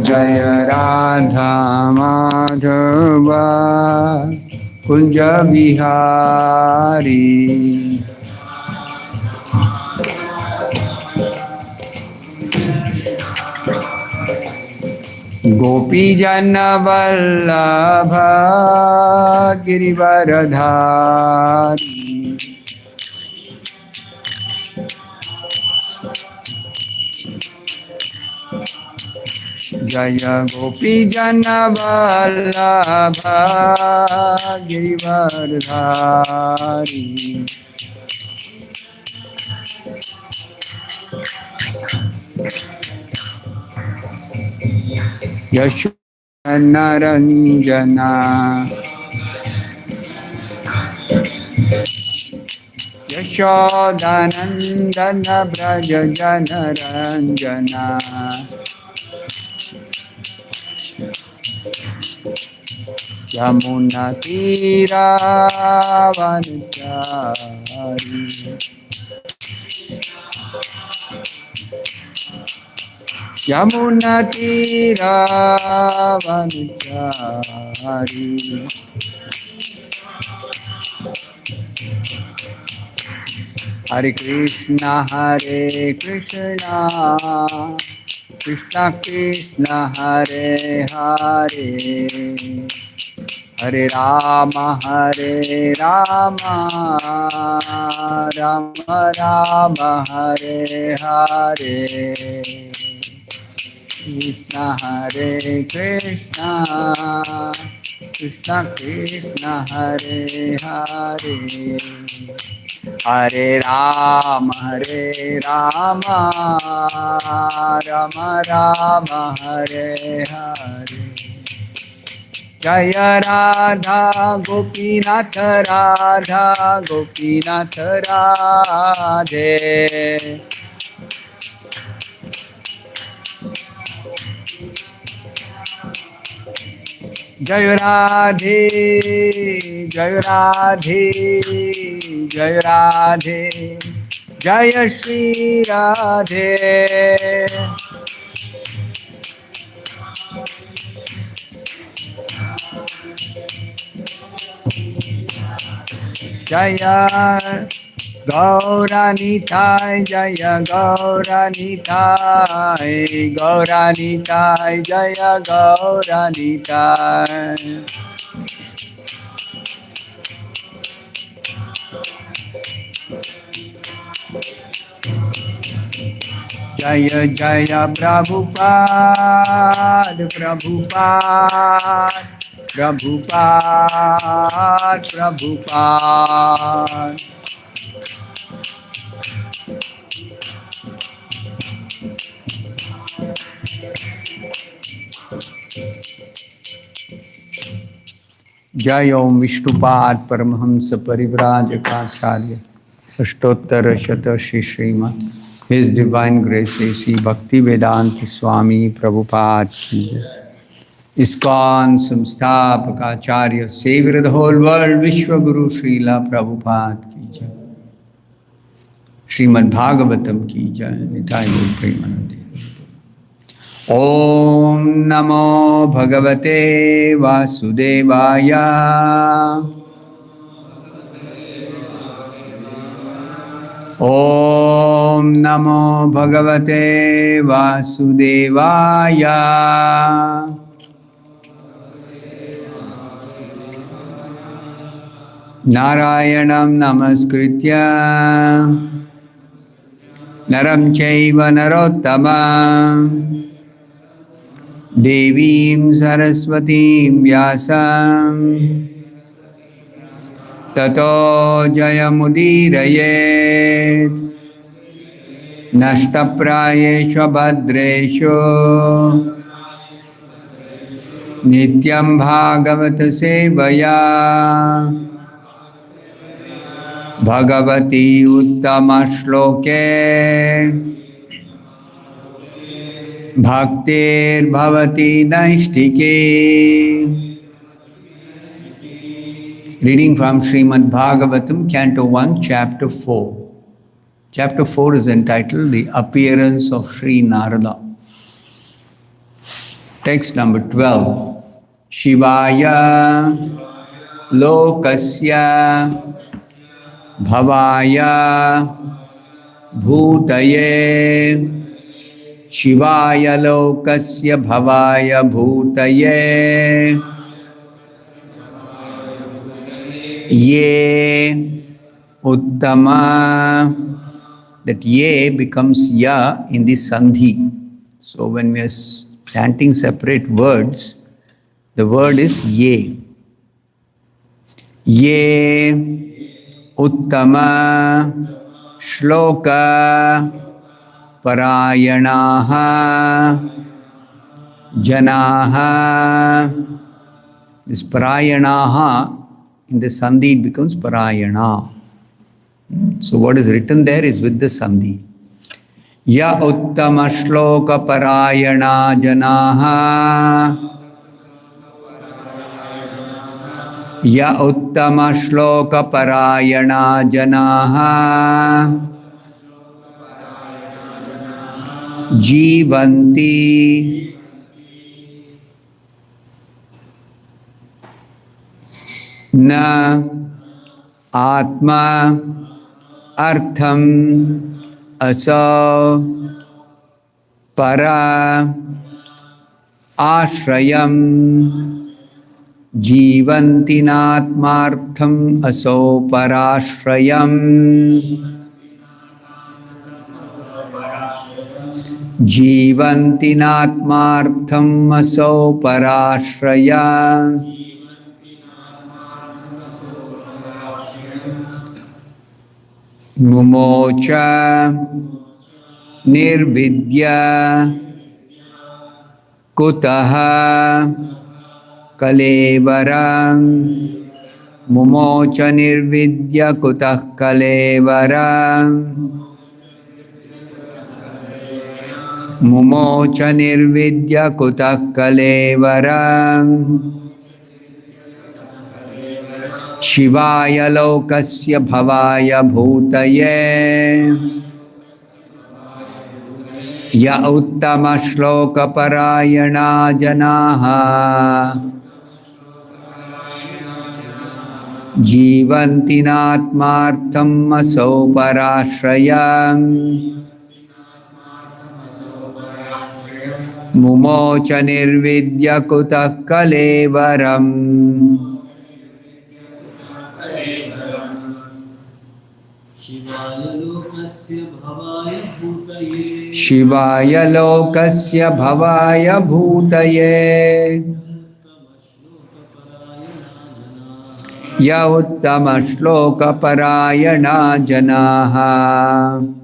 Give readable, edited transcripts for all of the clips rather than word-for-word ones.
Jai Radha Madhava Kunja Bihari Gopi Jana Vallabha Girivaradhari Jaya Gopi Jana Vallabha Girivaradhari Yashoda Ranjana Yashodanandana Braja Jana Ranjana Yamuna Tira Vanachari Yamuna Tira Vanachari Hare Krishna Krishna Krishna Hare Hare Hare Rama Rama Rama Hare Hare Krishna Hare Krishna Krishna Krishna Hare Hare Hare Rama Rama Rama Hare Hare Jaya Radha Gopinath Radhe Jaya Radhe Jaya Shri Radhe Jaya Gauranitai Jaya Gauranitai Jaya Gauranitai Jaya Jaya Prabhupada Jai Om Vishnupad Paramhamsa Parivrajakaacharya Ashtottara Shata Shri Srimad His Divine Grace A.C. Bhakti Vedanta Swami Prabhupada Ki Jai. ISKCON Samstapakacharya Savior of the whole world Vishwa Guru Srila Prabhupada Ki Jai. Srimad Bhagavatam Ki Jai. Nitai Gaur Premanande. Om Namo Bhagavate Vasudevaya. Om Namo Bhagavate Vasudevaya. Narayanam Namaskritya Naram chaiva narottamam Devim Saraswatim Vyasam Tato Jayamudirayet Nashtaprayeshu Bhadreshu Nityam Bhagavata Sevaya Bhagavati Uttama Shloke Bhaktir Bhavati Naishtike. Reading from Srimad Bhagavatam, Canto 1, Chapter 4. Chapter 4 is entitled The Appearance of Sri Narada. Text number 12. Shivaya Lokasya Bhavaya Bhutaye Shivaya Lokasya Bhavaya Bhutaye Ye Uttama. That Ye becomes Ya in the Sandhi. So when we are chanting separate words, the word is Ye. Ye Uttama Shloka Parayanaha Janaha. This Parayanaha, in the Sandhi it becomes Parayana. So what is written there is with the Sandhi. Ya Uttama Shloka Parayana Janaha. Ya Uttama Shloka Parayana Janaha Jivanti Na Atma Artham Aso Para Ashrayam Jivanti Natmartham Aso Parashrayam Jivanti Natmartham Aso Parashrayam Mumocha Nirvidya Kutaha Kalevaram Mumocha Nirvidya Kutah Kalevaram Mumocha Nirvidya Kutah Kalevaram Shivaya Lokasya Bhavaya Bhutaye Ya Uttama Shloka Parayana Janaha Jivanti Natmartham Aso Parashrayam Mumocha Nirvidya Kutah Kalevaram Shivaya Lokasya Bhavaya Bhutaye Ya Uttama Shloka Parayana Janaha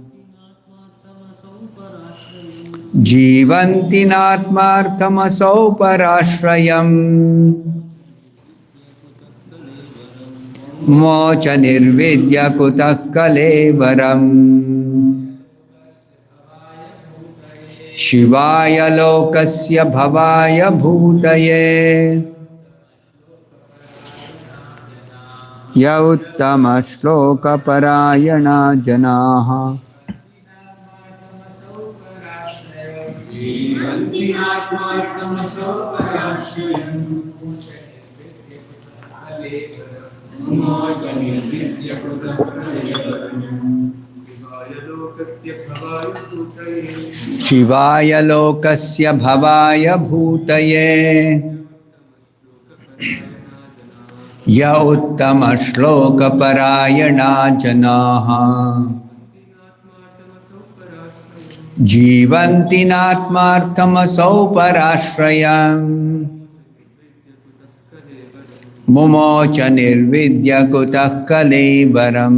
Jivanti Natmartham Aso Parashrayam Mocha Nirvidya Kutah Kalevaram Shivaya Lokasya Bhavaya Bhutaye Ya Uttama Shloka Parayana Janaha Shivaya Lokasya Bhavaya Bhutaye Ya Uttama Shloka Parayana Janaha Jivanti natmarthamasau parashrayam Mumocha nirvidya kutah kalevaram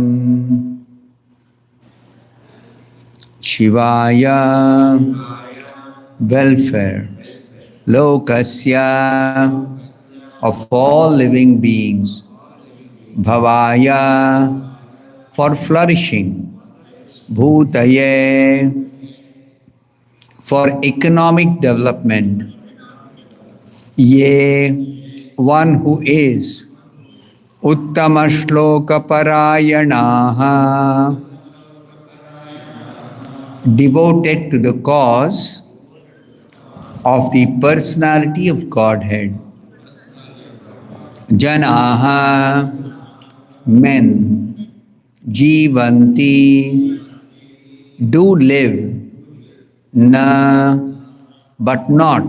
Shivaya welfare Lokasya of all living beings Bhavaya for flourishing Bhutaye for economic development Ye one who is Uttama Shloka Parayanaha devoted to the cause of the personality of Godhead. Janaha men Jivanti do live na but not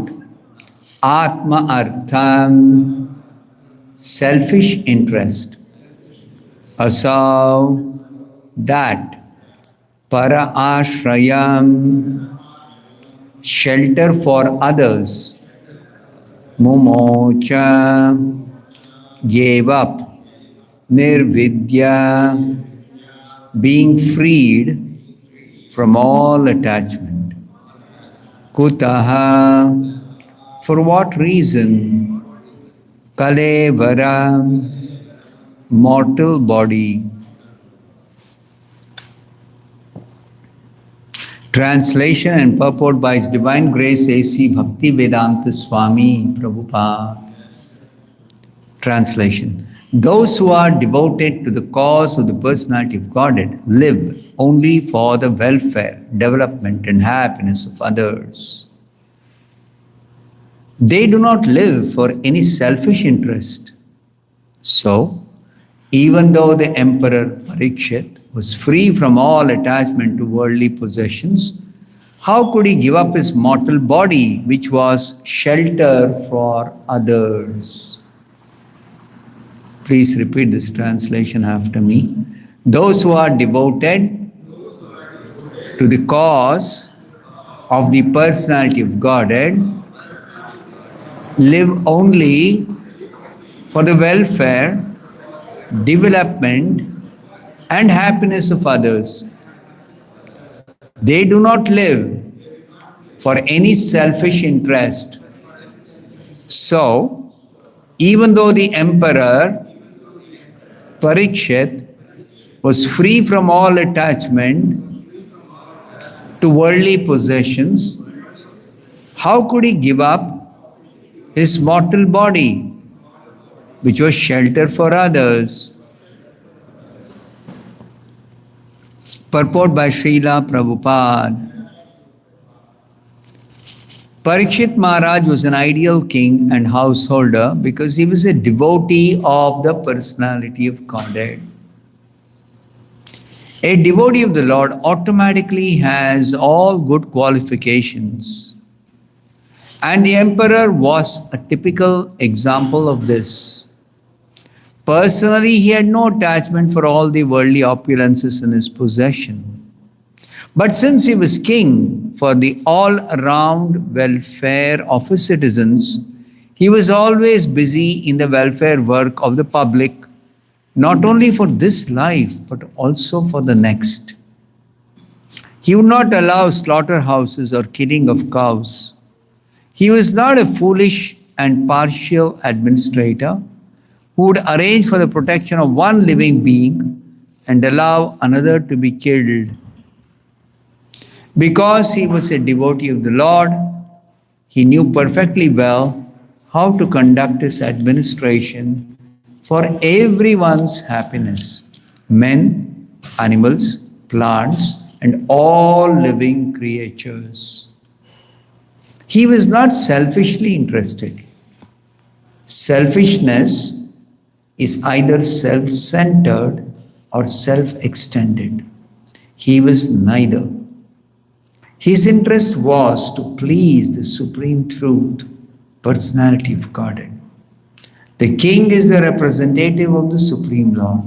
Atma Artham selfish interest Asau that Para Ashrayam shelter for others Mumocha gave up Nirvidya being freed from all attachment Kutaha for what reason Kalevara mortal body Translation and purport by His Divine Grace A.C. Bhakti Vedanta Swami Prabhupada. Translation. Those who are devoted to the cause of the personality of Godhead live only for the welfare, development and happiness of others. They do not live for any selfish interest. So, even though the Emperor Parikshit was free from all attachment to worldly possessions, how could he give up his mortal body, which was shelter for others? Please repeat this translation after me. Those who are devoted to the cause of the personality of Godhead live only for the welfare, development and happiness of others. They do not live for any selfish interest. So, even though the Emperor Parikshit was free from all attachment to worldly possessions, how could he give up his mortal body, which was shelter for others? Purport by Srila Prabhupada. Parikshit Maharaj was an ideal king and householder because he was a devotee of the personality of Godhead. A devotee of the Lord automatically has all good qualifications. And the emperor was a typical example of this. Personally, he had no attachment for all the worldly opulences in his possession. But since he was king for the all-around welfare of his citizens, he was always busy in the welfare work of the public, not only for this life, but also for the next. He would not allow slaughterhouses or killing of cows. He was not a foolish and partial administrator who would arrange for the protection of one living being and allow another to be killed. Because he was a devotee of the Lord, he knew perfectly well how to conduct his administration for everyone's happiness, men, animals, plants, and all living creatures. He was not selfishly interested. Selfishness is either self-centered or self-extended. He was neither. His interest was to please the Supreme Truth, personality of Godhead. The king is the representative of the Supreme Lord,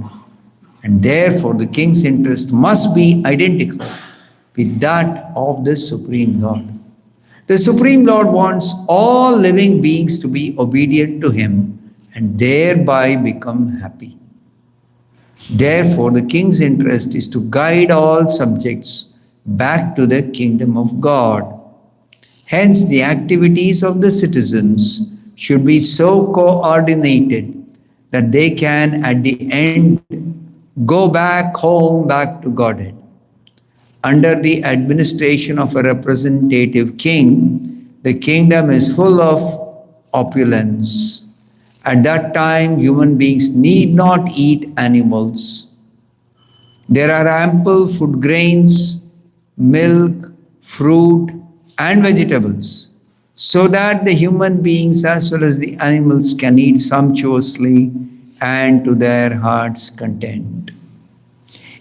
and therefore the king's interest must be identical with that of the Supreme Lord. The Supreme Lord wants all living beings to be obedient to Him and thereby become happy. Therefore, the king's interest is to guide all subjects back to the kingdom of God. Hence, the activities of the citizens should be so coordinated that they can, at the end, go back home, back to Godhead. Under the administration of a representative king, the kingdom is full of opulence. At that time, human beings need not eat animals. There are ample food grains, milk, fruit, and vegetables, so that the human beings as well as the animals can eat sumptuously and to their heart's content.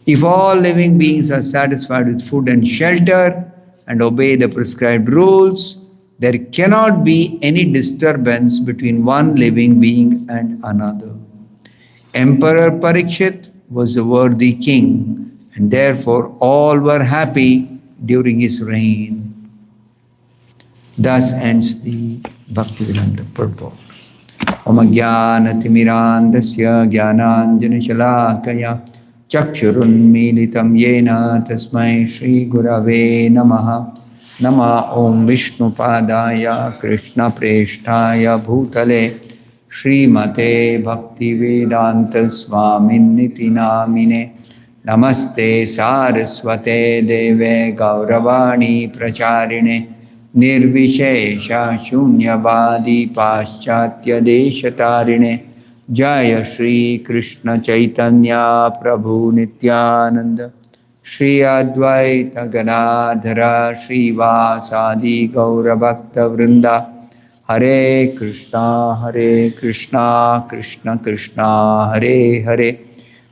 If all living beings are satisfied with food and shelter and obey the prescribed rules, there cannot be any disturbance between one living being and another. Emperor Parikshit was a worthy king, and therefore all were happy during his reign. Thus ends the Bhaktivedanta purport. Om Jnana Timirandasya Jnananjana Shalakaya Chakshurunmilitam Yena Tasmai Shri Gurave Namaha. Nama Om Vishnu Padaya Krishna Preshtaya Bhutale Srimate Bhaktivedanta Swaminiti Namine. Namaste Saraswate Deve Gauravani Pracharine Nirvishesha Shunyavadi Paschatya Deshatarine. Jaya Shri Krishna Chaitanya Prabhu Nityananda Shri Advaita Ganadhara Shri Vasadi Gaura Bhakta Vrinda. Hare Krishna Krishna Krishna Hare Hare,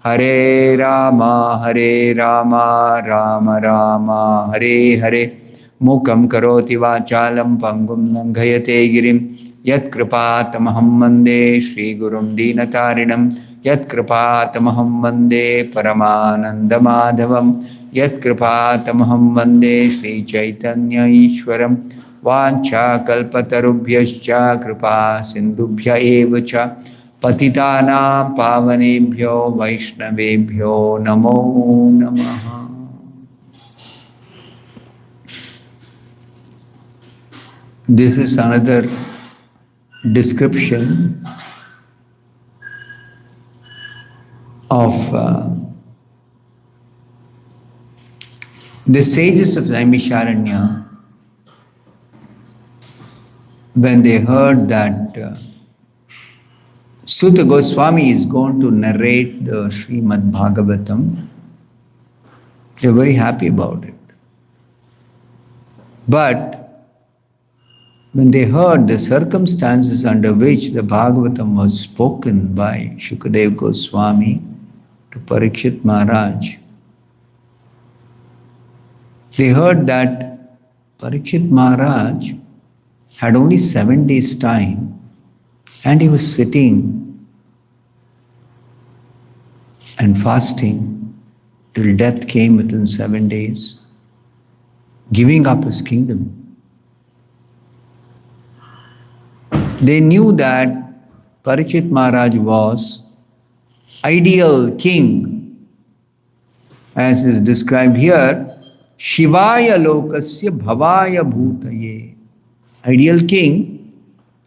Hare Rama Rama Rama Hare Hare. Mukam karoti vachalam pangum nanghayate girim yat kripatamaham vande Shri Gurum Dinatarinam yat kripatamaham vande Paramananda Madhavam yat kripatamaham vande Shri Chaitanya Ishwaram Vancha kalpatarubhyascha kripa sindubhya evacha patitanam pavanebhyo vaishnavebhyo namo namaha. This is another description of the sages of Naimisharanya when they heard that Sutta Goswami is going to narrate the Srimad Bhagavatam. They were very happy about it. But when they heard the circumstances under which the Bhagavatam was spoken by Shukadev Goswami to Parikshit Maharaj, they heard that Parikshit Maharaj had only 7 days' time and he was sitting and fasting till death came within 7 days, giving up his kingdom. They knew that Parikshit Maharaj was ideal king, as is described here, Shivaya Lokasya Bhavaya Bhutaye. Ideal king,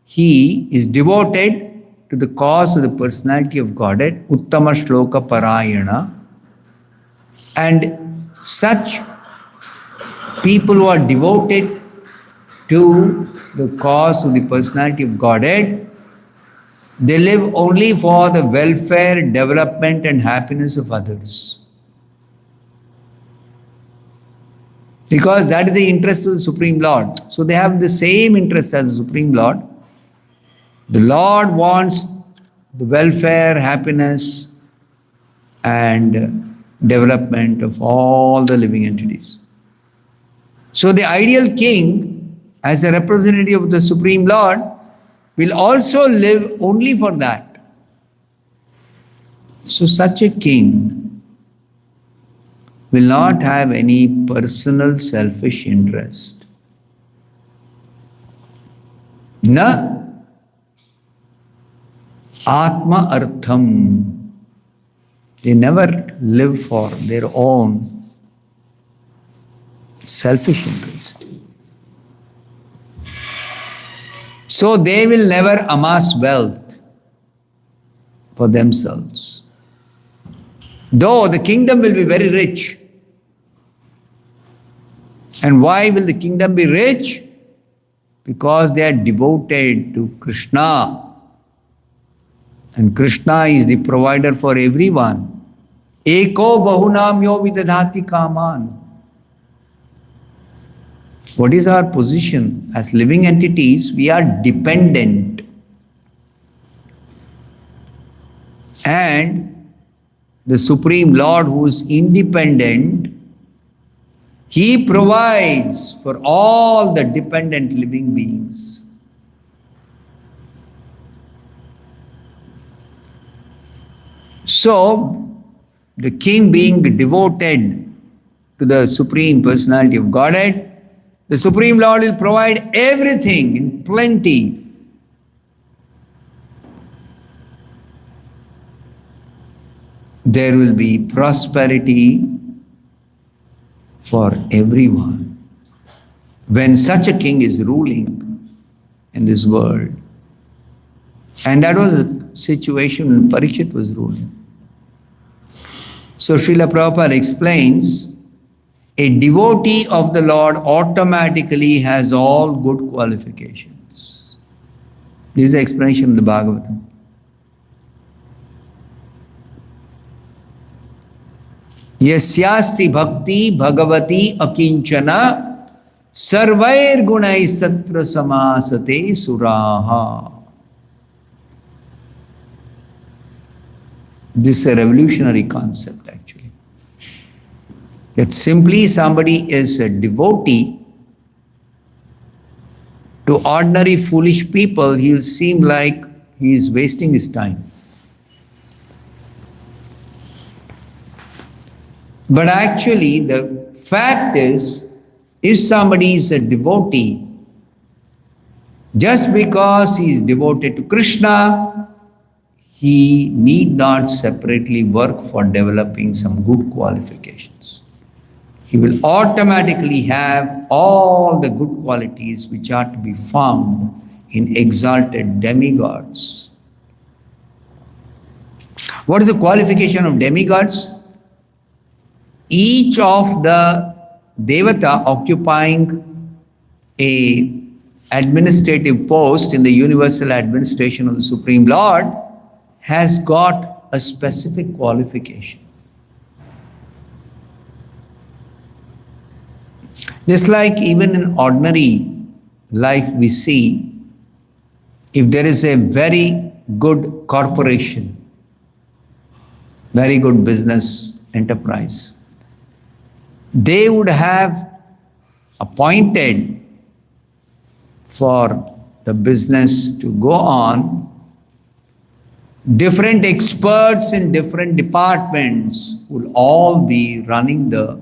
he is devoted to the cause of the personality of Godhead, Uttama Shloka Parayana, and such people who are devoted to the cause of the personality of Godhead, they live only for the welfare, development and happiness of others. Because that is the interest of the Supreme Lord. So they have the same interest as the Supreme Lord. The Lord wants the welfare, happiness and development of all the living entities. So the ideal king, as a representative of the Supreme Lord, will also live only for that. So such a king will not have any personal selfish interest. Na Atma Artham. They never live for their own selfish interest. So they will never amass wealth for themselves. Though the kingdom will be very rich. And why will the kingdom be rich? Because they are devoted to Krishna. And Krishna is the provider for everyone. Eko bahunam yo vidadhati kaman. What is our position? As living entities, we are dependent. And the Supreme Lord, who is independent, He provides for all the dependent living beings. So, the king being devoted to the Supreme Personality of Godhead, the Supreme Lord will provide everything in plenty. There will be prosperity for everyone when such a king is ruling in this world. And that was the situation when Parikshit was ruling. So Srila Prabhupada explains, a devotee of the Lord automatically has all good qualifications. This is the explanation of the Bhagavatam. Yasyasti bhakti bhagavati akinchana sarvair gunaistatra samasate suraha. This is a revolutionary concept actually. That simply somebody is a devotee, to ordinary foolish people he will seem like he is wasting his time. But actually the fact is, if somebody is a devotee, just because he is devoted to Krishna, he need not separately work for developing some good qualifications. He will automatically have all the good qualities which are to be found in exalted demigods. What is the qualification of demigods? Each of the devata occupying a administrative post in the universal administration of the Supreme Lord has got a specific qualification. Just like even in ordinary life we see, if there is a very good corporation, very good business enterprise, they would have appointed for the business to go on different experts in different departments will all be running the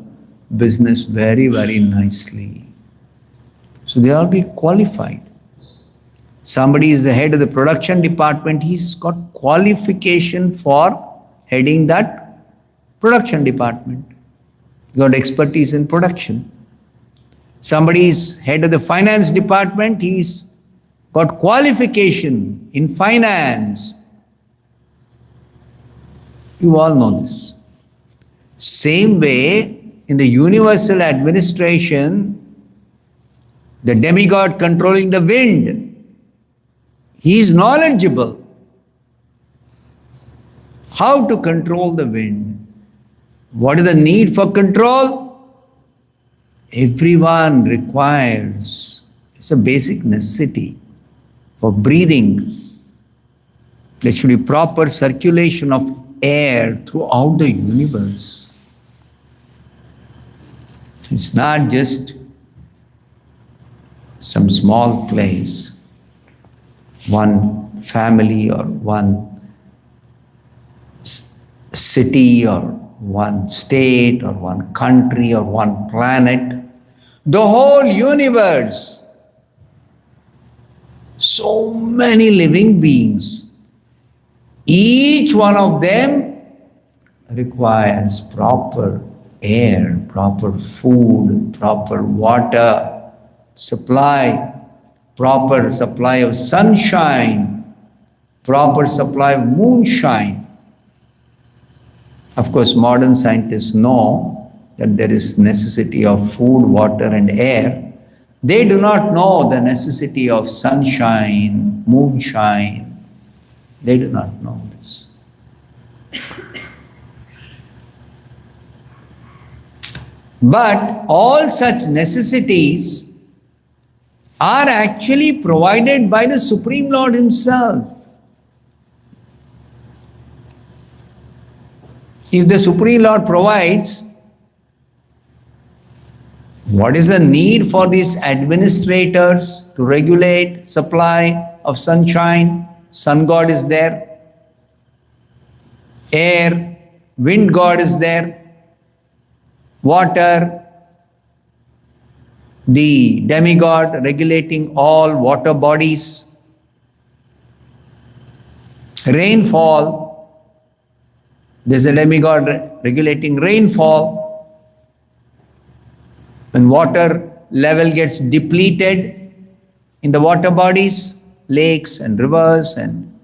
business very, very nicely. So they all be qualified. Somebody is the head of the production department, he's got qualification for heading that production department. He's got expertise in production. Somebody is head of the finance department, he's got qualification in finance. You all know this. Same way, in the universal administration, the demigod controlling the wind, he is knowledgeable how to control the wind. What is the need for control? Everyone requires, it's a basic necessity for breathing. There should be proper circulation of air throughout the universe. It's not just some small place, one family or one city or one state or one country or one planet. The whole universe. So many living beings. Each one of them requires proper air, proper food, proper water supply, proper supply of sunshine, proper supply of moonshine. Of course, modern scientists know that there is necessity of food, water and air. They do not know the necessity of sunshine, moonshine. They do not know this. But all such necessities are actually provided by the Supreme Lord Himself. If the Supreme Lord provides, what is the need for these administrators to regulate supply of sunshine? Sun God is there. Air, wind God is there. Water, the demigod regulating all water bodies. Rainfall, there's a demigod regulating rainfall. When water level gets depleted in the water bodies, lakes and rivers and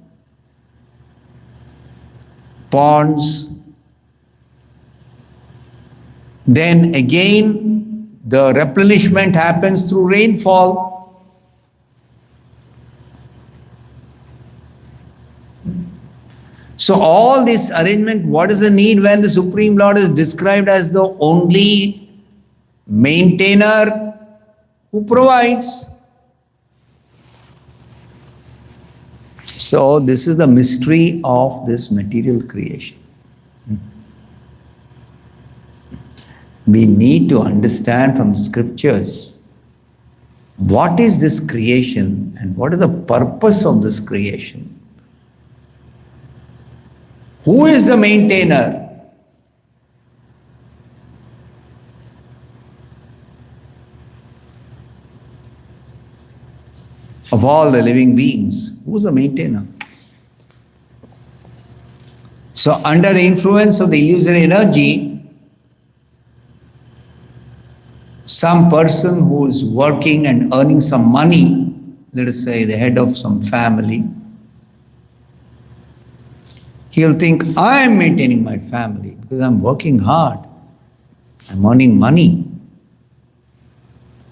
ponds, then again the replenishment happens through rainfall. So all this arrangement, what is the need when the Supreme Lord is described as the only maintainer who provides? So this is the mystery of this material creation. We need to understand from the scriptures what is this creation and what is the purpose of this creation. Who is the maintainer? Of all the living beings, who is the maintainer? So under the influence of the illusory energy, some person who is working and earning some money, let us say the head of some family, he'll think, I am maintaining my family because I'm working hard. I'm earning money.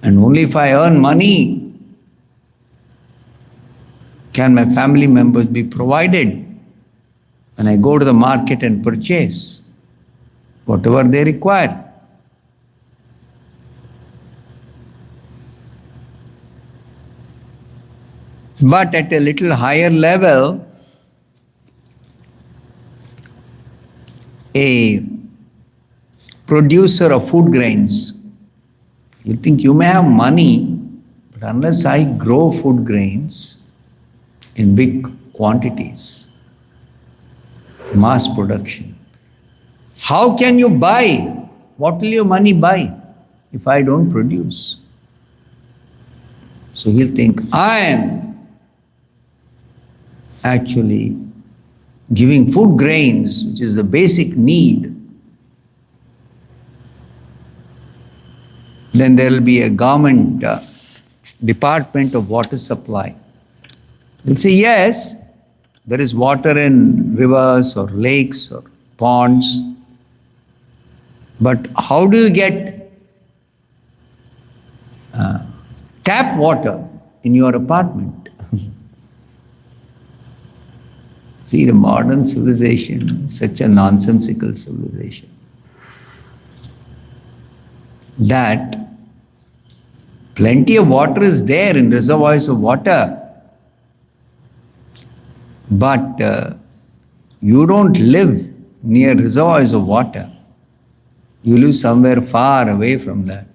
And only if I earn money can my family members be provided when I go to the market and purchase whatever they require. But at a little higher level, a producer of food grains, you think you may have money, but unless I grow food grains in big quantities, mass production, how can you buy? What will your money buy if I don't produce? So he'll think, I am actually giving food grains, which is the basic need. Then there will be a government department of water supply. They'll say, yes, there is water in rivers or lakes or ponds, but how do you get tap water in your apartment? See, the modern civilization, such a nonsensical civilization, that plenty of water is there in reservoirs of water, but you don't live near reservoirs of water. You live somewhere far away from that.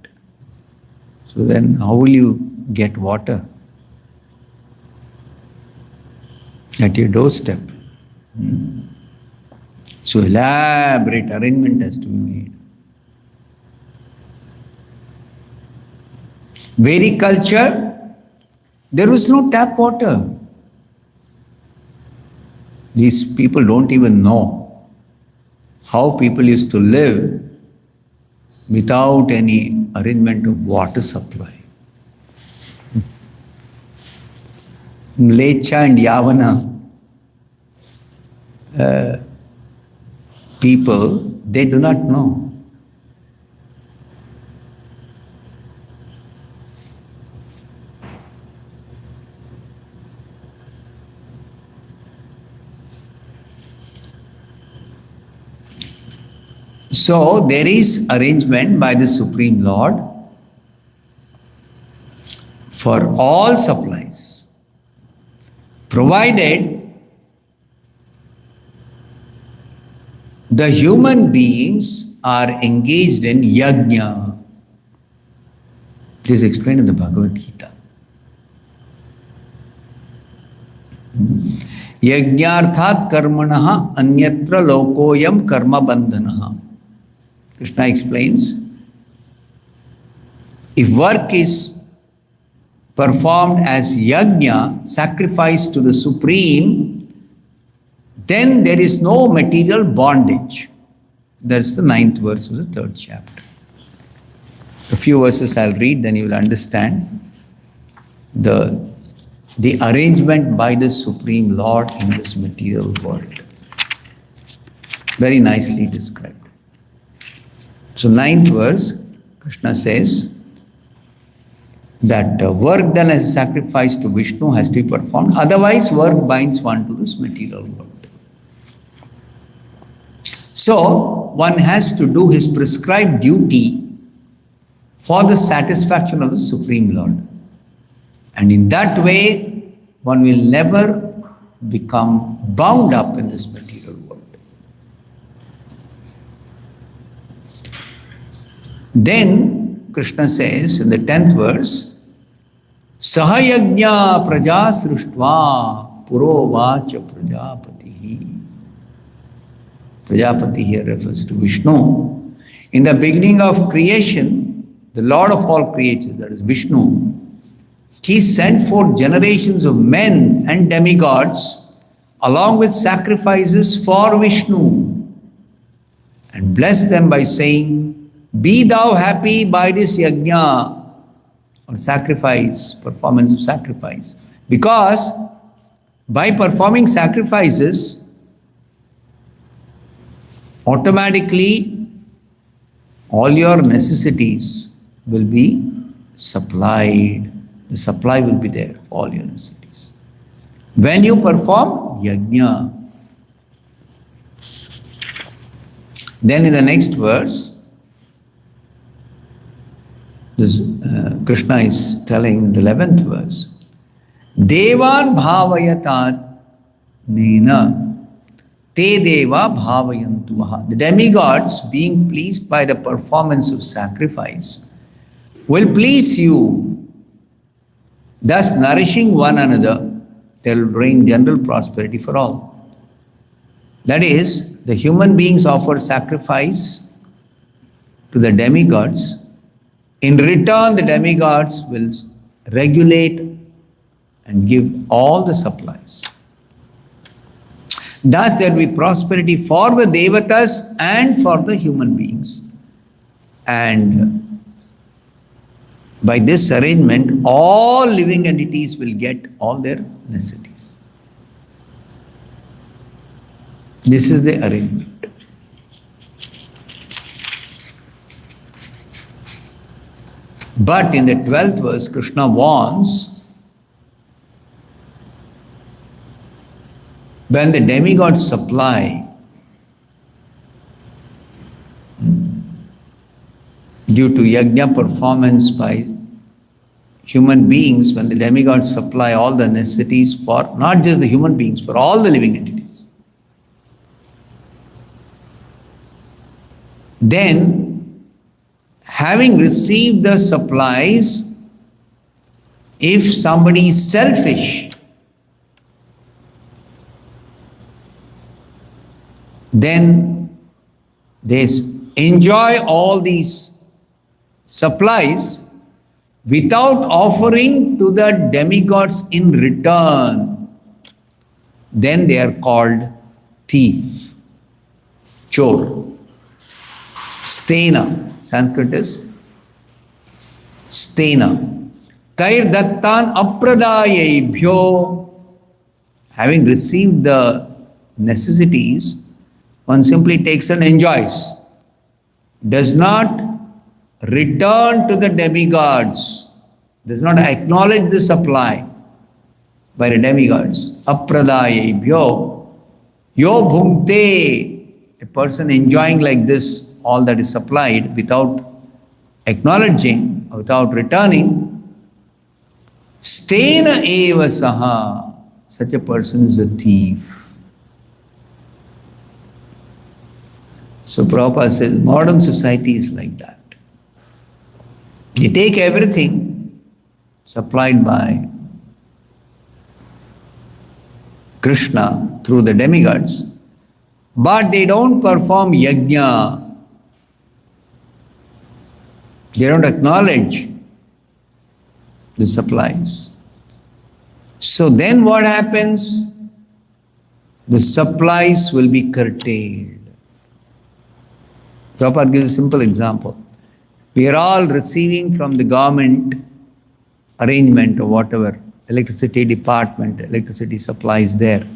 So then how will you get water at your doorstep? So elaborate arrangement has to be made. Vedic culture, there was no tap water. These people don't even know how people used to live without any arrangement of water supply. Mlecha and Yavana people, they do not know. So there is arrangement by the Supreme Lord for all supplies, provided the human beings are engaged in yajna. It is explained in the Bhagavad Gita. Yajnarthat karmanaha anyatra lokoyam karma bandhanaha. Krishna explains, if work is performed as yajna, sacrifice to the Supreme, then there is no material bondage. That's the 9th verse of the 3rd chapter. A few verses I'll read, then you will understand the arrangement by the Supreme Lord in this material world. Very nicely described. So 9th verse, Krishna says that work done as a sacrifice to Vishnu has to be performed. Otherwise, work binds one to this material world. So, one has to do his prescribed duty for the satisfaction of the Supreme Lord. And in that way, one will never become bound up in this material world. Then Krishna says in the 10th verse, Sahayagnya praja sruštva purovacha prajapatihi. Prajapati here refers to Vishnu. In the beginning of creation, the Lord of all creatures, that is Vishnu, he sent forth generations of men and demigods along with sacrifices for Vishnu and blessed them by saying, be thou happy by this yajna or sacrifice, performance of sacrifice. Because by performing sacrifices, automatically all your necessities will be supplied. The supply will be there, all your necessities. When you perform yajna, then in the next verse, Krishna is telling in the 11th verse, Devan bhavayatat nena te deva bhavayantuvaha. The demigods, being pleased by the performance of sacrifice, will please you, thus nourishing one another. They will bring general prosperity for all. That is, the human beings offer sacrifice to the demigods. In return, the demigods will regulate and give all the supplies. Thus, there will be prosperity for the devatas and for the human beings. And by this arrangement, all living entities will get all their necessities. This is the arrangement. But in the 12th verse, Krishna warns, when the demigods supply due to yajna performance by human beings, when the demigods supply all the necessities for not just the human beings, for all the living entities, then having received the supplies, if somebody is selfish, then they enjoy all these supplies without offering to the demigods in return. Then they are called thief, chor. Stena, Sanskrit is stena. Tair dattan apradayebhyo. Having received the necessities, one simply takes and enjoys. Does not return to the demigods. Does not acknowledge the supply by the demigods. Apradayebhyo. Yo bhumte. A person enjoying like this all that is supplied without acknowledging, without returning. Stena eva saha. Such a person is a thief. So Prabhupada says, modern society is like that. They take everything supplied by Krishna through the demigods, but they don't perform yajna. They don't acknowledge the supplies. So then what happens? The supplies will be curtailed. Prabhupada gives a simple example. We are all receiving from the government arrangement or whatever, electricity department, electricity supplies there.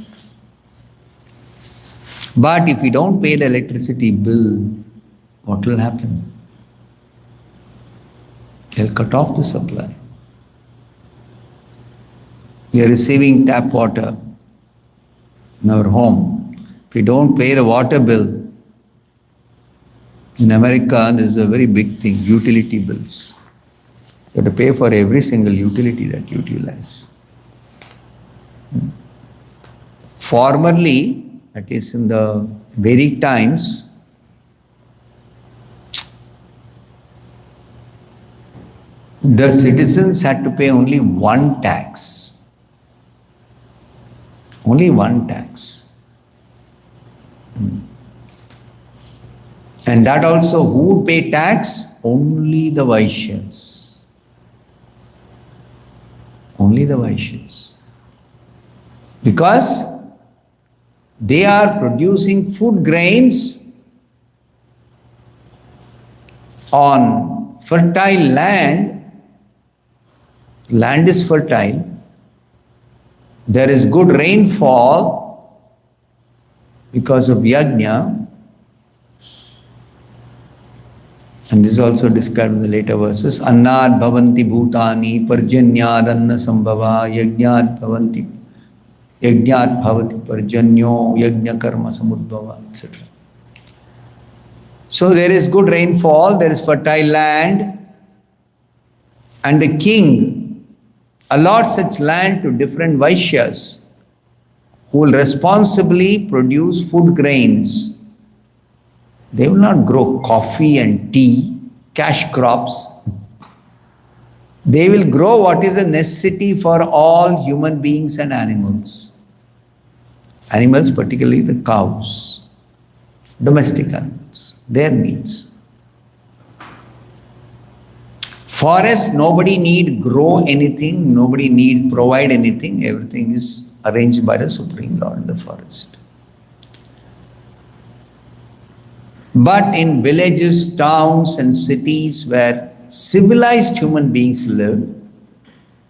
But if we don't pay the electricity bill, what will happen? They'll cut off the supply. We are receiving tap water in our home. If we don't pay the water bill, in America, this is a very big thing, utility bills. You have to pay for every single utility that you utilize. Formerly, that is in the Vedic times, the citizens had to pay only one tax. Only one tax. And that also, who would pay tax? Only the Vaishyas. Only the Vaishyas. Because they are producing food grains on fertile land. Land is fertile. There is good rainfall because of yajna. And this is also described in the later verses. Annad bhavanti bhutani parjanyad anna sambhava yajnat bhavati parjanyo yajna karma samudbhava, etc. So there is good rainfall, there is fertile land, and the king allots such land to different Vaishyas who will responsibly produce food grains. They will not grow coffee and tea, cash crops. They will grow what is a necessity for all human beings and animals. Animals, particularly the cows, domestic animals, their needs. Forest, nobody need grow anything, nobody need provide anything. Everything is arranged by the Supreme Lord in the forest. But in villages, towns and cities where civilized human beings live,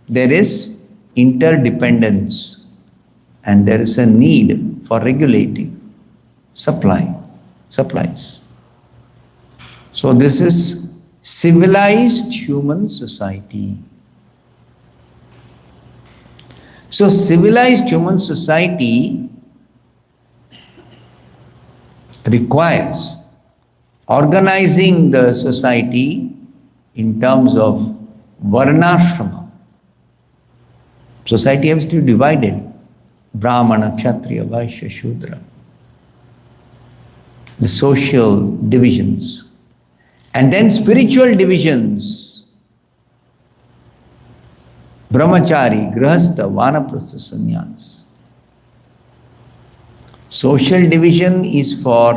there is interdependence and there is a need for regulating supplies. So this is civilized human society. So civilized human society requires organizing the society in terms of varnashrama. Society has to be divided. Brahmana, Kshatriya, Vaishya, Shudra. The social divisions. And then spiritual divisions. Brahmachari, Grihastha, Vanaprastha, Sannyas. Social division is for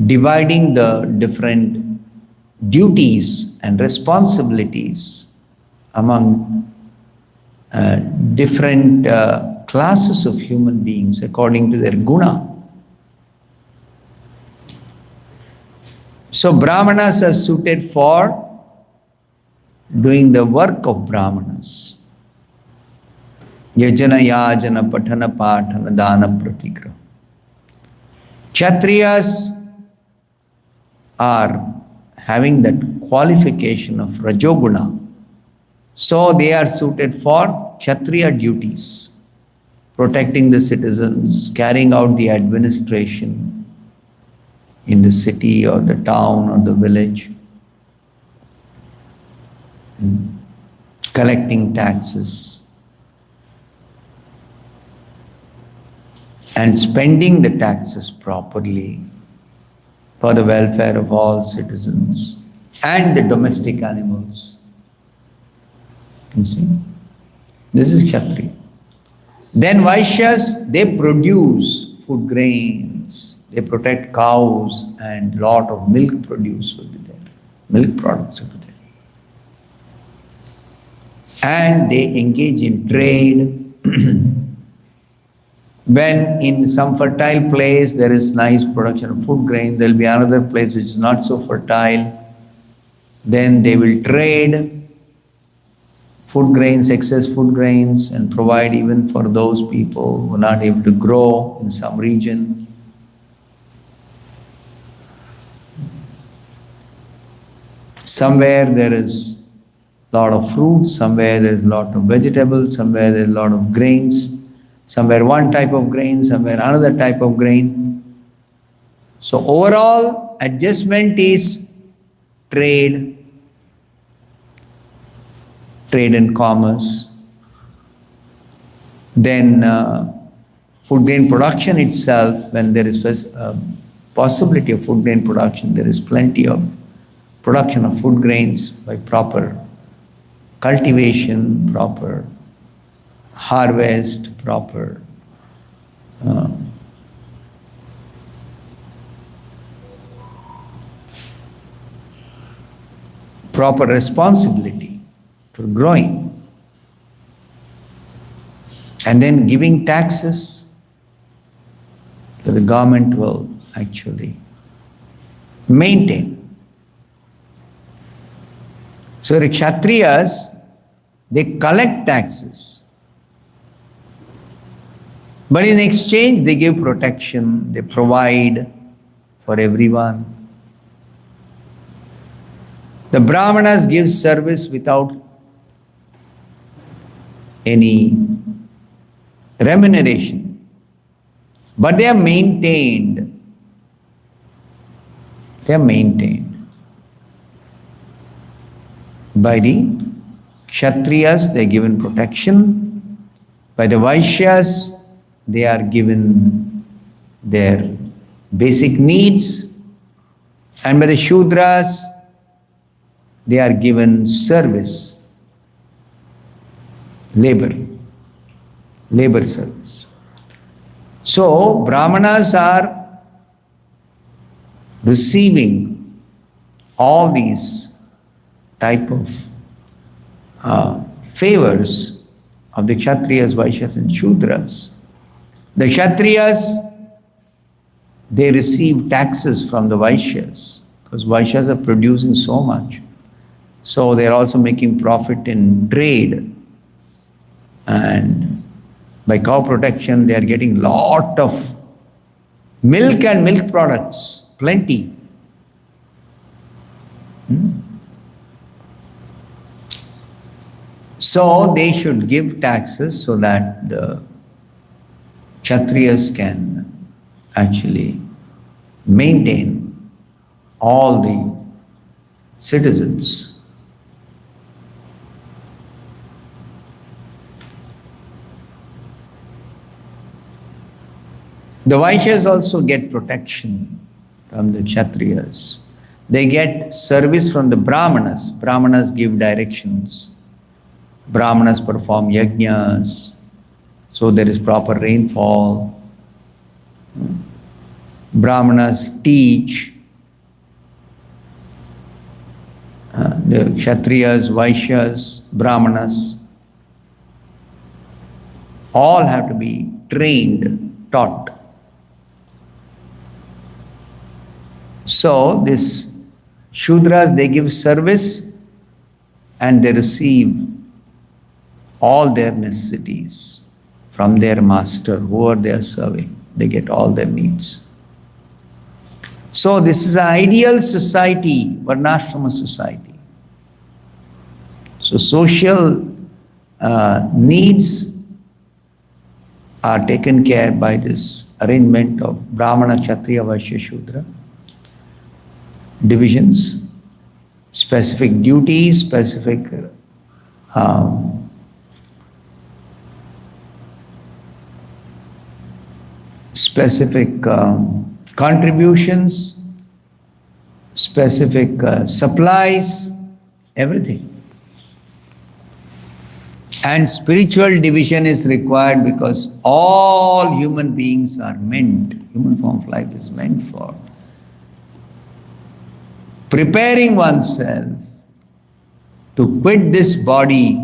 dividing the different duties and responsibilities among different classes of human beings according to their guna. So Brahmanas are suited for doing the work of Brahmanas. Yajana, yajana, patana, patana, dana, pratigraha. Kshatriyas are having that qualification of Rajoguna. So they are suited for Kshatriya duties, protecting the citizens, carrying out the administration in the city or the town or the village, collecting taxes and spending the taxes properly for the welfare of all citizens and the domestic animals. You see? This is Kshatriya. Then Vaishyas, they produce food grains, they protect cows, and lot of milk produce will be there. Milk products will be there. And they engage in trade. When in some fertile place there is nice production of food grain, there will be another place which is not so fertile. Then they will trade food grains, excess food grains, and provide even for those people who are not able to grow in some region. Somewhere there is a lot of fruits, somewhere there is a lot of vegetables, somewhere there is a lot of grains, somewhere one type of grain, somewhere another type of grain. So overall adjustment is trade and commerce. Then food grain production itself, when there is possibility of food grain production, there is plenty of production of food grains by proper cultivation, proper harvest, proper responsibility for growing. And then giving taxes, so the government will actually maintain. So the Kshatriyas, they collect taxes. But in exchange, they give protection, they provide for everyone. The Brahmanas give service without any remuneration, but they are maintained. They are maintained by the Kshatriyas, they are given protection. By the Vaishyas, they are given their basic needs. And by the Shudras, they are given service, labor service. So, Brahmanas are receiving all these type of favors of the Kshatriyas, Vaishyas and Shudras. The Kshatriyas, they receive taxes from the Vaishyas because Vaishyas are producing so much. So they are also making profit in trade, and by cow protection they are getting lot of milk and milk products, plenty. So they should give taxes so that the Kshatriyas can actually maintain all the citizens. The Vaishyas also get protection from the Kshatriyas. They get service from the Brahmanas. Brahmanas give directions. Brahmanas perform yajnas, so there is proper rainfall. Brahmanas teach, the Kshatriyas, Vaishyas, Brahmanas, all have to be trained, taught. So this Shudras, they give service and they receive all their necessities from their master, whoever they are serving. They get all their needs. So this is an ideal society, Varnashrama society. So social needs are taken care by this arrangement of Brahmana, Kshatriya, Vaishya, Shudra. Divisions, specific duties, specific contributions, specific supplies, everything. And spiritual division is required because all human beings are meant, human form of life is meant for preparing oneself to quit this body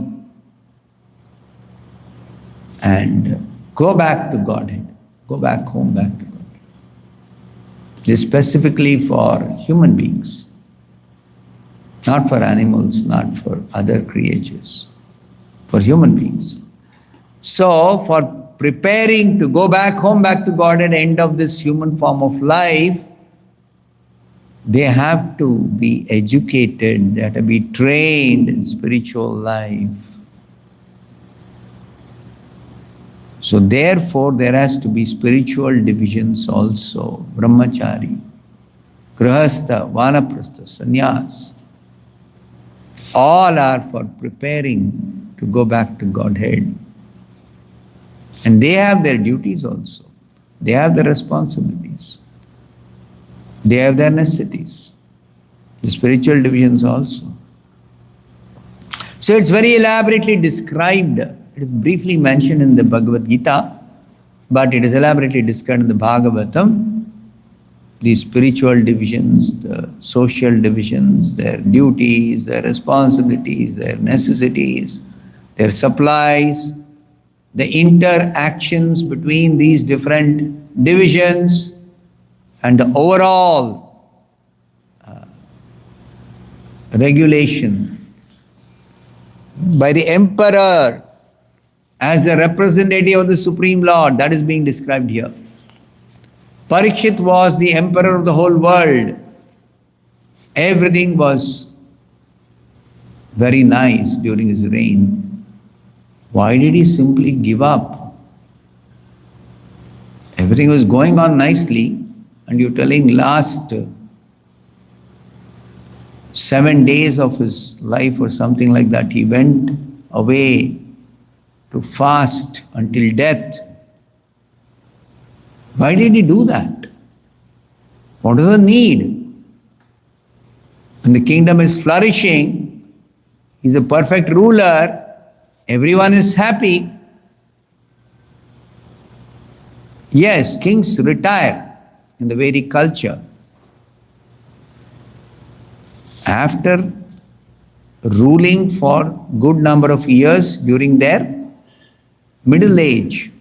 and go back to Godhead, go back home, back to God. This is specifically for human beings, not for animals, not for other creatures, for human beings. So, for preparing to go back home, back to God at the end of this human form of life, they have to be educated, they have to be trained in spiritual life. So therefore, there has to be spiritual divisions also. Brahmachari, Grihastha, Vanaprastha, Sannyas. All are for preparing to go back to Godhead. And they have their duties also. They have their responsibilities. They have their necessities. The spiritual divisions also. So it's very elaborately described. It is briefly mentioned in the Bhagavad Gita, but it is elaborately described in the Bhagavatam. The spiritual divisions, the social divisions, their duties, their responsibilities, their necessities, their supplies, the interactions between these different divisions, and the overall regulation by the emperor as the representative of the Supreme Lord, that is being described here. Parikshit was the emperor of the whole world. Everything was very nice during his reign. Why did he simply give up? Everything was going on nicely, and you're telling last 7 days of his life or something like that, he went away to fast until death. Why did he do that? What is the need? When the kingdom is flourishing, he's a perfect ruler, everyone is happy. Yes, kings retire in the Vedic culture. After ruling for good number of years during their middle age,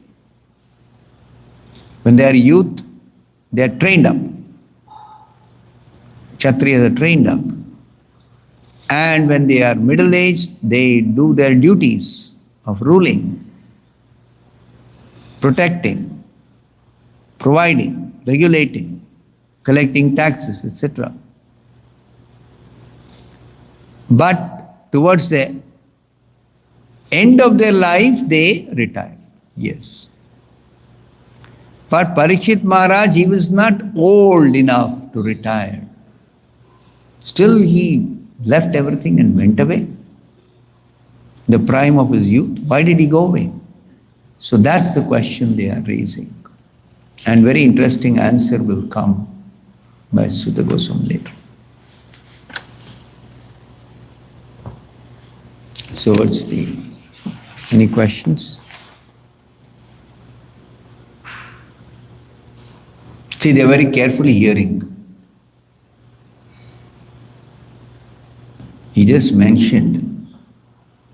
when they are youth, they are trained up. Kshatriyas are trained up. And when they are middle-aged, they do their duties of ruling, protecting, providing, regulating, collecting taxes, etc. But towards the end of their life, they retire. Yes. But Parikshit Maharaj, he was not old enough to retire. Still he left everything and went away. The prime of his youth. Why did he go away? So that's the question they are raising. And very interesting answer will come by Sutta Goswami later. So any questions? See, they are very carefully hearing. He just mentioned,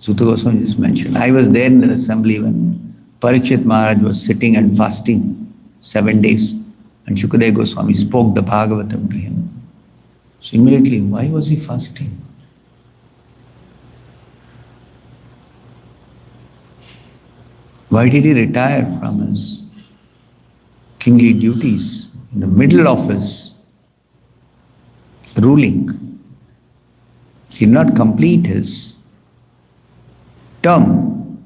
Sutta Goswami just mentioned, I was there in the assembly when Parikshit Maharaj was sitting and fasting 7 days, and Shukadeva Goswami spoke the Bhagavatam to him. So immediately, why was he fasting? Why did he retire from his kingly duties in the middle of his ruling? He did not complete his term.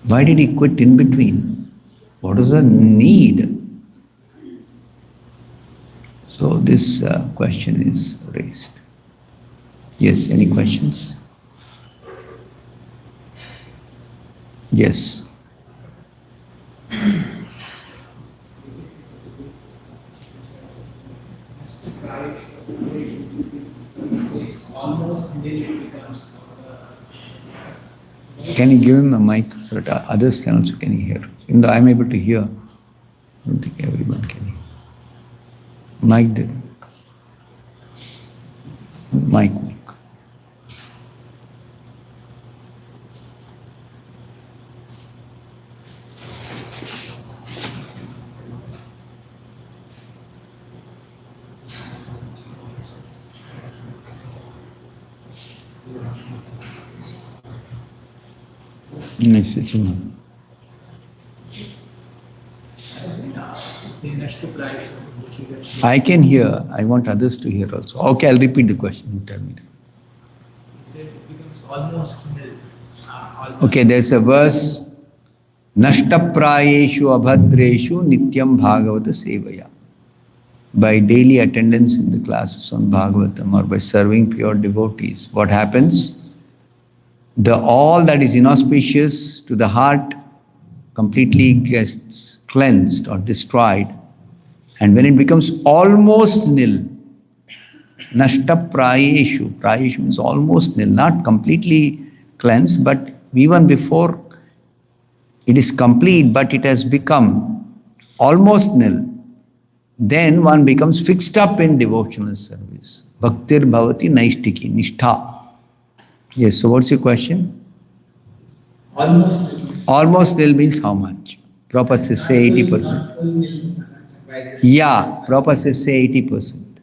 Why did he quit in between? What was the need? So this question is raised. Yes, any questions? Yes. Can you give him a mic so that others can also hear? Even though I'm able to hear, I don't think everyone can hear. Mic the mic. Next, I can hear. I want others to hear also. Okay, I'll repeat the question. You tell me. It becomes almost nil. Okay, there's a verse. Nashtaprayeshu abhadreshu nityam bhagavata sevaya. By daily attendance in the classes on Bhagavatam or by serving pure devotees, what happens? All that is inauspicious to the heart completely gets cleansed or destroyed. And when it becomes almost nil, nashta prayeshu, prayeshu means almost nil, not completely cleansed, but even before it is complete, but it has become almost nil, then one becomes fixed up in devotional service. Bhaktir bhavati naishtiki, nishtha. Yes, so what's your question? Almost nil. Almost nil means how much? Prabhupada says say 80%. Yeah, Prabhupada says say 80%.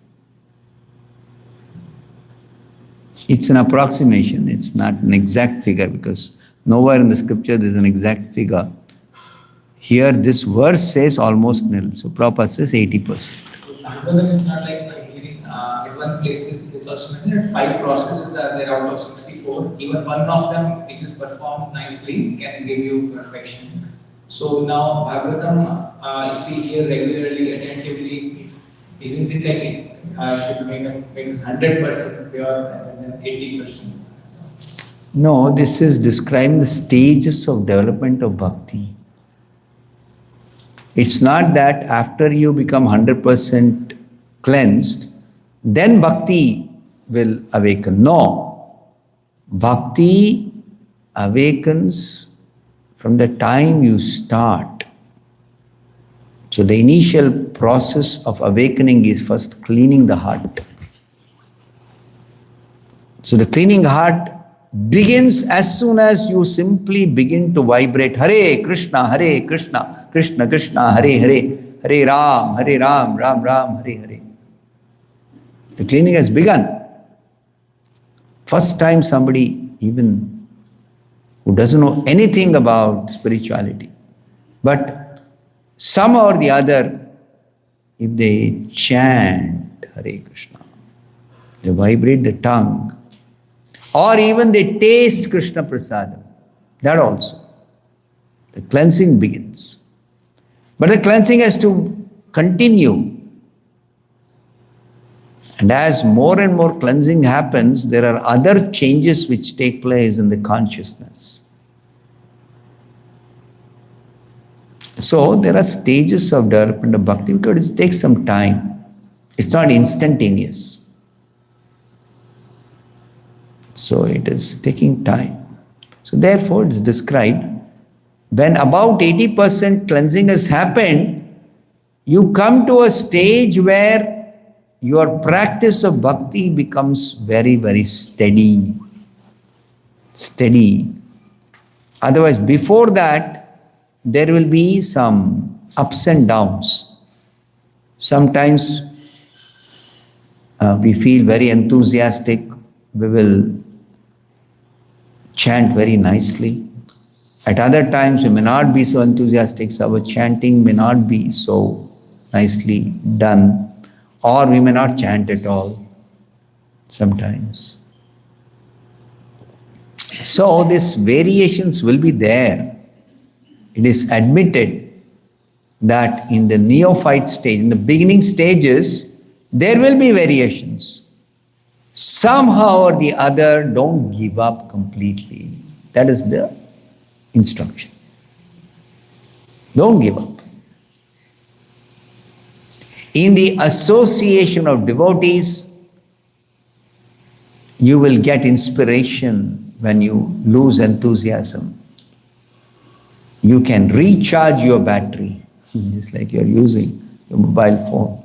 It's an approximation, it's not an exact figure because nowhere in the scripture there's an exact figure. Here this verse says almost nil, so Prabhupada says 80%. Bhagavatam is not like giving at one place is also mentioned 5 processes are there out of 64. Even one of them which is performed nicely can give you perfection. So now Bhagavatam, if we hear regularly, attentively, isn't it like it should make us 100% pure rather than 80%? No, this is describing the stages of development of bhakti. It's not that after you become 100% cleansed, then bhakti will awaken. No. Bhakti awakens from the time you start. So the initial process of awakening is first cleaning the heart. So the cleaning heart begins as soon as you simply begin to vibrate Hare Krishna, Krishna Krishna, Hare Hare, Hare Ram, Ram Ram, Hare Hare. The cleaning has begun. First time somebody even who doesn't know anything about spirituality, but somehow or the other, if they chant Hare Krishna, they vibrate the tongue, or even they taste Krishna Prasadam, that also, the cleansing begins. But the cleansing has to continue. And as more and more cleansing happens, there are other changes which take place in the consciousness. So there are stages of development of bhakti because it takes some time. It's not instantaneous. So it is taking time. So therefore it's described, when about 80% cleansing has happened, you come to a stage where your practice of bhakti becomes very, very steady. Steady. Otherwise, before that, there will be some ups and downs. Sometimes we feel very enthusiastic, we will chant very nicely. At other times, we may not be so enthusiastic, so our chanting may not be so nicely done, or we may not chant at all sometimes. So, these variations will be there. It is admitted that in the neophyte stage, in the beginning stages, there will be variations. Somehow or the other, don't give up completely. That is the instruction. Don't give up. In the association of devotees, you will get inspiration when you lose enthusiasm. You can recharge your battery, just like you are using your mobile phone.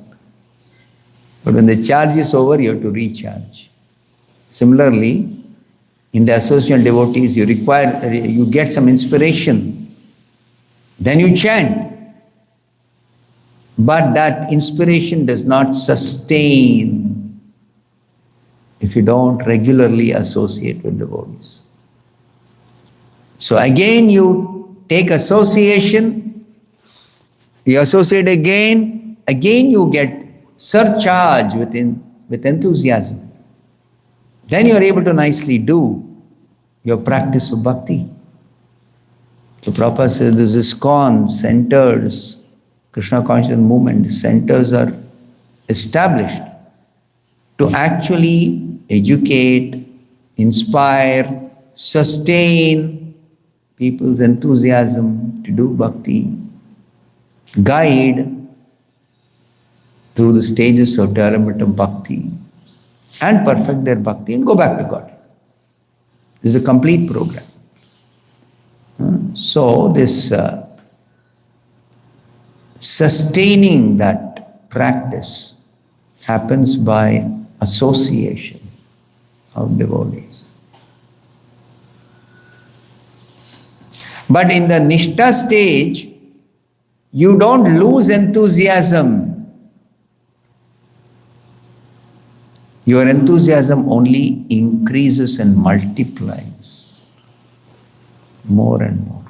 But when the charge is over, you have to recharge. Similarly, in the association of devotees, you get some inspiration. Then you chant. But that inspiration does not sustain if you don't regularly associate with devotees. So again, you take association, you associate again you get surcharge with enthusiasm. Then you are able to nicely do your practice of bhakti. So Prabhupada says this ISKCON centers, Krishna consciousness movement, the centers are established to actually educate, inspire, sustain people's enthusiasm to do bhakti, guide through the stages of development of bhakti, and perfect their bhakti and go back to God. This is a complete program. So this sustaining that practice happens by association of devotees. But in the Nishtha stage, you don't lose enthusiasm. Your enthusiasm only increases and multiplies more and more.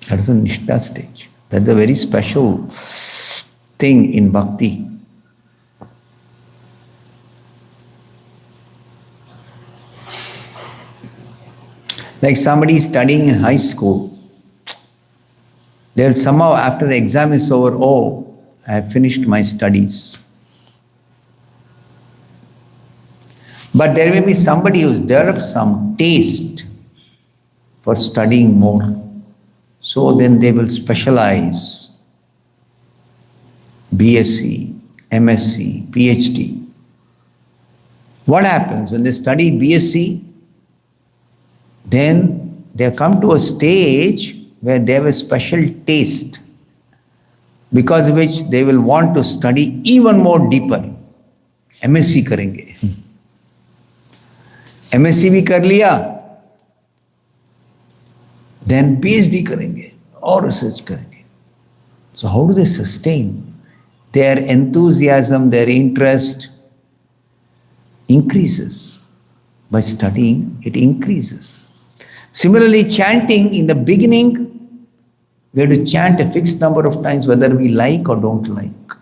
That is the Nishtha stage. That's a very special thing in bhakti. Like somebody studying in high school, they'll somehow after the exam is over, oh, I have finished my studies. But there may be somebody who's developed some taste for studying more. So then they will specialize BSc, MSc, PhD. What happens when they study BSc? Then they come to a stage where they have a special taste, because of which they will want to study even more deeper. MSc करेंगे. MSc भी कर लिया, then PhD करेंगे और research करेंगे. So how do they sustain? Their enthusiasm, their interest increases. By studying, it increases. Similarly, chanting, in the beginning, we have to chant a fixed number of times whether we like or don't like,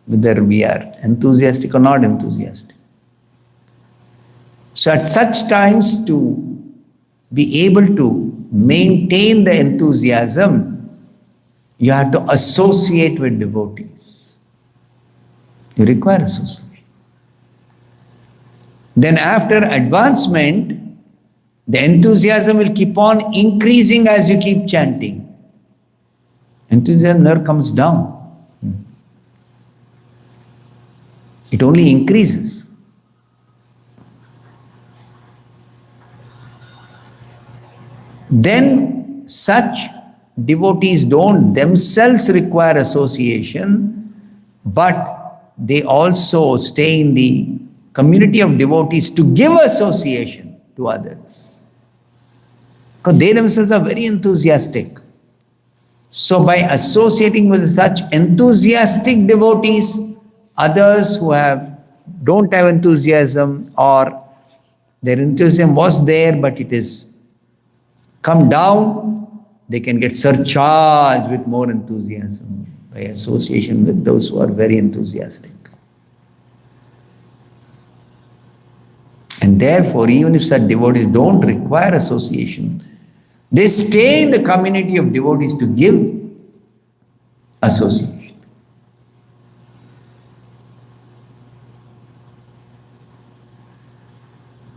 whether we are enthusiastic or not enthusiastic. So at such times, to be able to maintain the enthusiasm, you have to associate with devotees. You require association. Then after advancement, the enthusiasm will keep on increasing as you keep chanting. Enthusiasm never comes down. It only increases. Then such devotees don't themselves require association, but they also stay in the community of devotees to give association to others. Because they themselves are very enthusiastic. So by associating with such enthusiastic devotees, others who don't have enthusiasm, or their enthusiasm was there but it is come down, they can get surcharged with more enthusiasm by association with those who are very enthusiastic. And therefore, even if such devotees don't require association, they stay in the community of devotees to give association.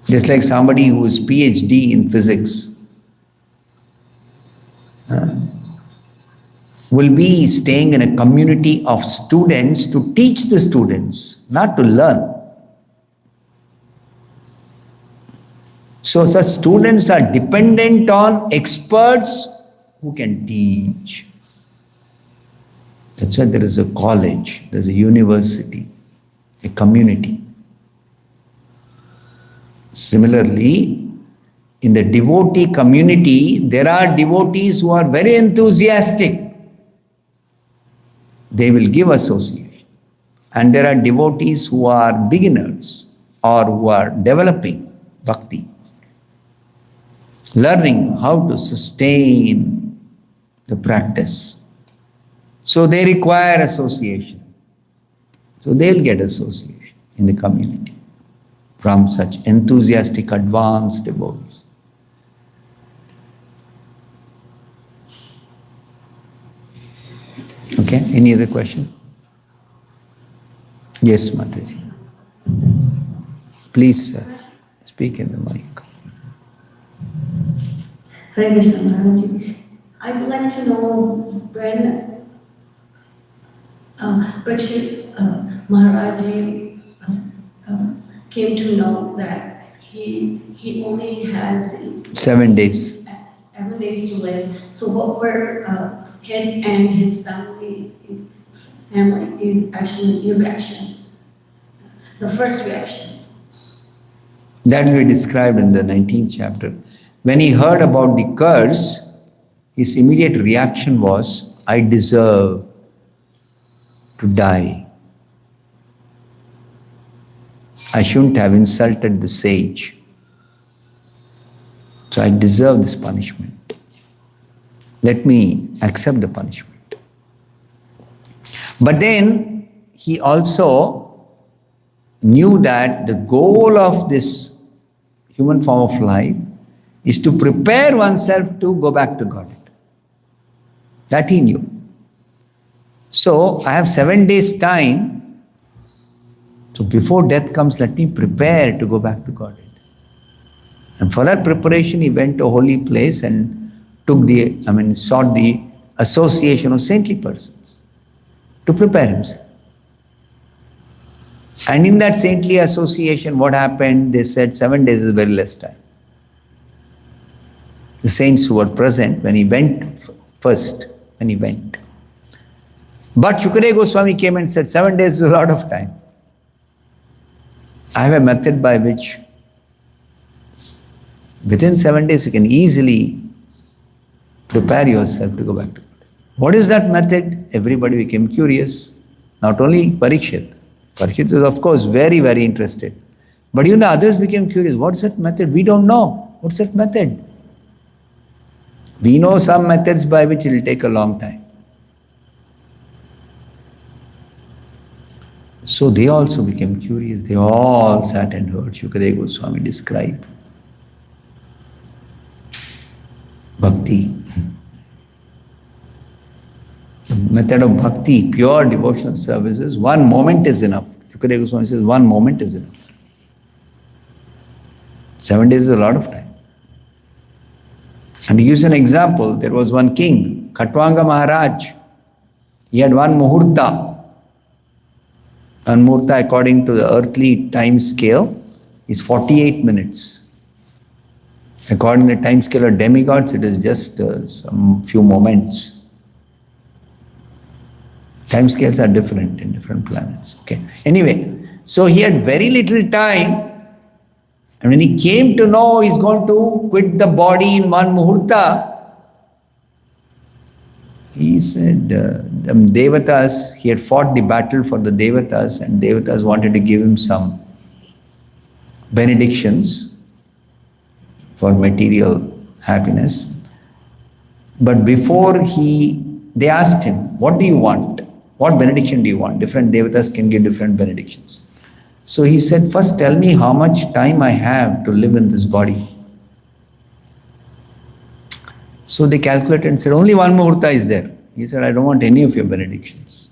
Just like somebody who is PhD in physics will be staying in a community of students to teach the students, not to learn. So such students are dependent on experts who can teach. That's why there is a college, there's a university, a community. Similarly, in the devotee community, there are devotees who are very enthusiastic. They will give association. And there are devotees who are beginners or who are developing bhakti, learning how to sustain the practice. So they require association. So they'll get association in the community from such enthusiastic, advanced devotees. Okay, any other question? Yes, Mataji. Please, sir, speak in the mic. Hare Krishna Maharaji. I would like to know when Parikshit Maharaji came to know that he only has 7 days. 7 days to live. So what were his and his family is actually reactions? The first reactions. That will be described in the 19th chapter. When he heard about the curse, his immediate reaction was, I deserve to die. I shouldn't have insulted the sage. So I deserve this punishment. Let me accept the punishment. But then he also knew that the goal of this human form of life is to prepare oneself to go back to Godhead. That he knew. So I have 7 days time. So before death comes, let me prepare to go back to Godhead. And for that preparation, he went to a holy place and sought the association of saintly persons to prepare himself. And in that saintly association, what happened? They said 7 days is very less time. The saints who were present when he went first, when he went. But Shukadeva Goswami came and said 7 days is a lot of time. I have a method by which within 7 days you can easily prepare yourself to go back to God. What is that method? Everybody became curious. Not only Parikshit. Parikshit was of course very, very interested. But even the others became curious. What's that method? We don't know. What's that method? We know some methods by which it will take a long time. So they also became curious. They all sat and heard Shukadeva Goswami describe bhakti. The method of bhakti, pure devotional services, 1 moment is enough. Shukadeva Goswami says 1 moment is enough. 7 days is a lot of time. And he gives an example. There was one king, Khatwanga Maharaj. He had 1 muhurta. And muhurta, according to the earthly time scale, is 48 minutes. According to the time scale of demigods, it is just some few moments. Time scales are different in different planets. Okay. Anyway, so he had very little time, and when he came to know he's going to quit the body in one muhurta, he said, the Devatas, he had fought the battle for the Devatas, and Devatas wanted to give him some benedictions for material happiness. But before they asked him, what do you want? What benediction do you want? Different Devatas can give different benedictions. So he said, first tell me how much time I have to live in this body. So they calculated and said, only one muhurta is there. He said, I don't want any of your benedictions.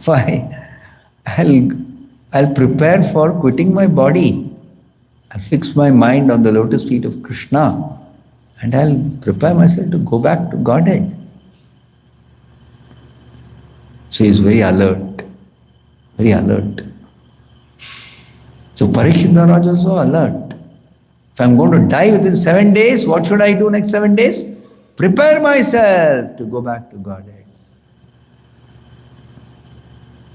Why? I'll prepare for quitting my body. I'll fix my mind on the lotus feet of Krishna, and I'll prepare myself to go back to Godhead. So he's very alert. Very alert. So Parikshit Maharaj was also alert. If I'm going to die within 7 days, what should I do next 7 days? Prepare myself to go back to Godhead.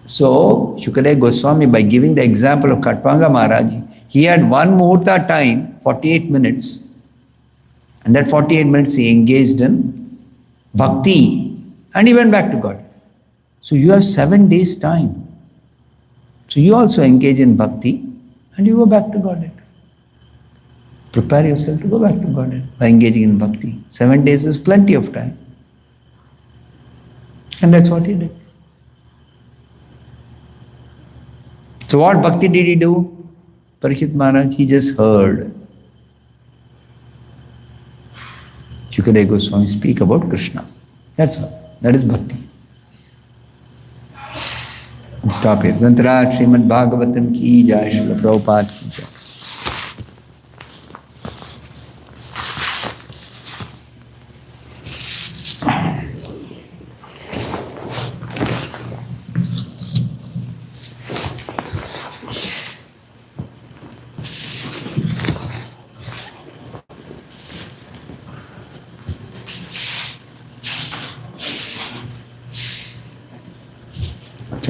So Shukadeva Goswami, by giving the example of Katpanga Maharaj, he had one muhurta time, 48 minutes, and that 48 minutes he engaged in bhakti, and he went back to God. So you have 7 days time. So you also engage in bhakti, and you go back to Godhead. Prepare yourself to go back to Godhead by engaging in bhakti. 7 days is plenty of time. And that's what he did. So what bhakti did he do? Parikshit Maharaj, he just heard Shukadeva Goswami speak about Krishna. That's all. That is bhakti. And stop here. Grantaraj Srimad Bhagavatam ki jai, Srila Prabhupada ki jai.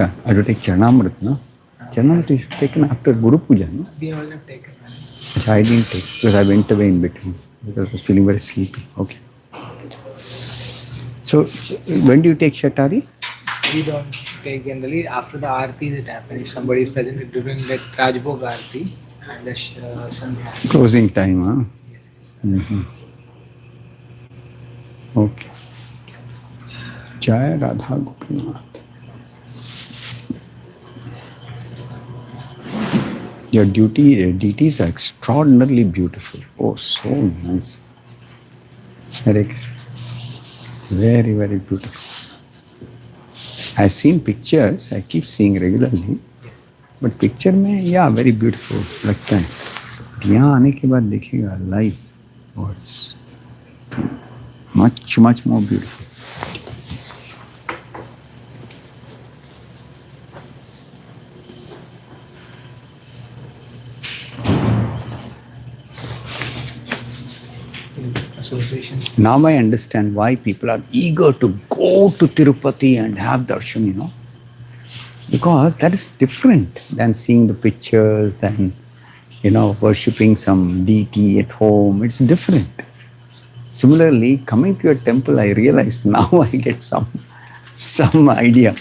I have to take Charnamrit, no? Charnamrit is taken after Guru Puja, no? We have already taken. I didn't take because I went away in between because I was feeling very sleepy. Okay. So, when do you take Shatari? We don't take generally. After the Aarti it happens. If somebody is present during that Rajbhog Aarti and the Sandhya. Closing time, huh? Yes, yes. Mm-hmm. Okay. Jai Radha Gopinath. Your deities are extraordinarily beautiful. Oh, so nice. Hare Krishna. Very, very beautiful. I've seen pictures, I keep seeing regularly. But picture में, yeah, very beautiful लगता है. यहाँ आने के बाद देखिएगा live. Oh, it's much, much more beautiful. Now I understand why people are eager to go to Tirupati and have darshan, you know. Because that is different than seeing the pictures, than, you know, worshipping some deity at home. It's different. Similarly, coming to a temple, I realize now I get some idea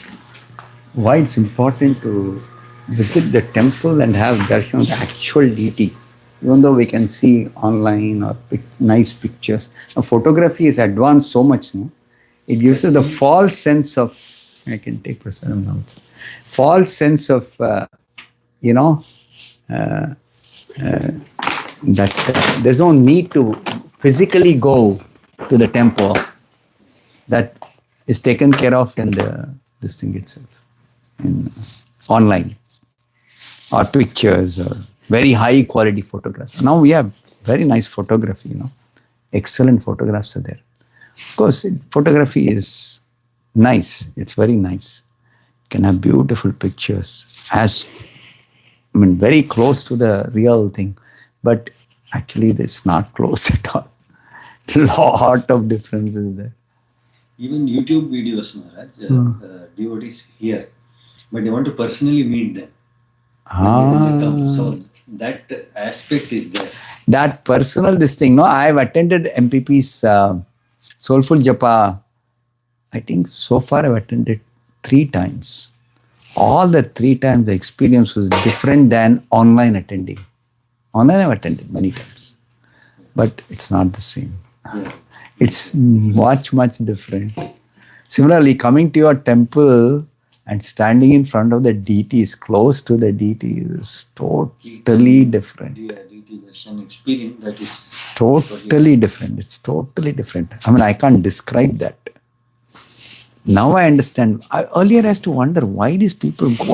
why it's important to visit the temple and have darshan of the actual deity. Even though we can see online or nice pictures. Now, photography is advanced so much, no? It gives us the false sense of, I can take prasadam now. False sense of, you know, that there's no need to physically go to the temple. That is taken care of in this thing itself, in online, or pictures, or very high quality photographs. Now we have very nice photography, you know. Excellent photographs are there. Of course, photography is nice. It's very nice. You can have beautiful pictures, very close to the real thing. But Actually, it's not close at all. Lot of differences there. Even YouTube videos, Maharaj, devotees here, but they want to personally meet them. When they come. So that aspect is there. That personal this thing. No, I've attended MPP's Soulful Japa. I think so far I've attended 3 times. All the 3 times the experience was different than online attending. Online I've attended many times, but it's not the same. Yeah. It's much different. Similarly, coming to your temple and standing in front of the deities, close to the deity, is totally different. There's an experience that is Totally different. It's totally different. I mean, I can't describe that. Now I understand. Earlier I used to wonder why these people go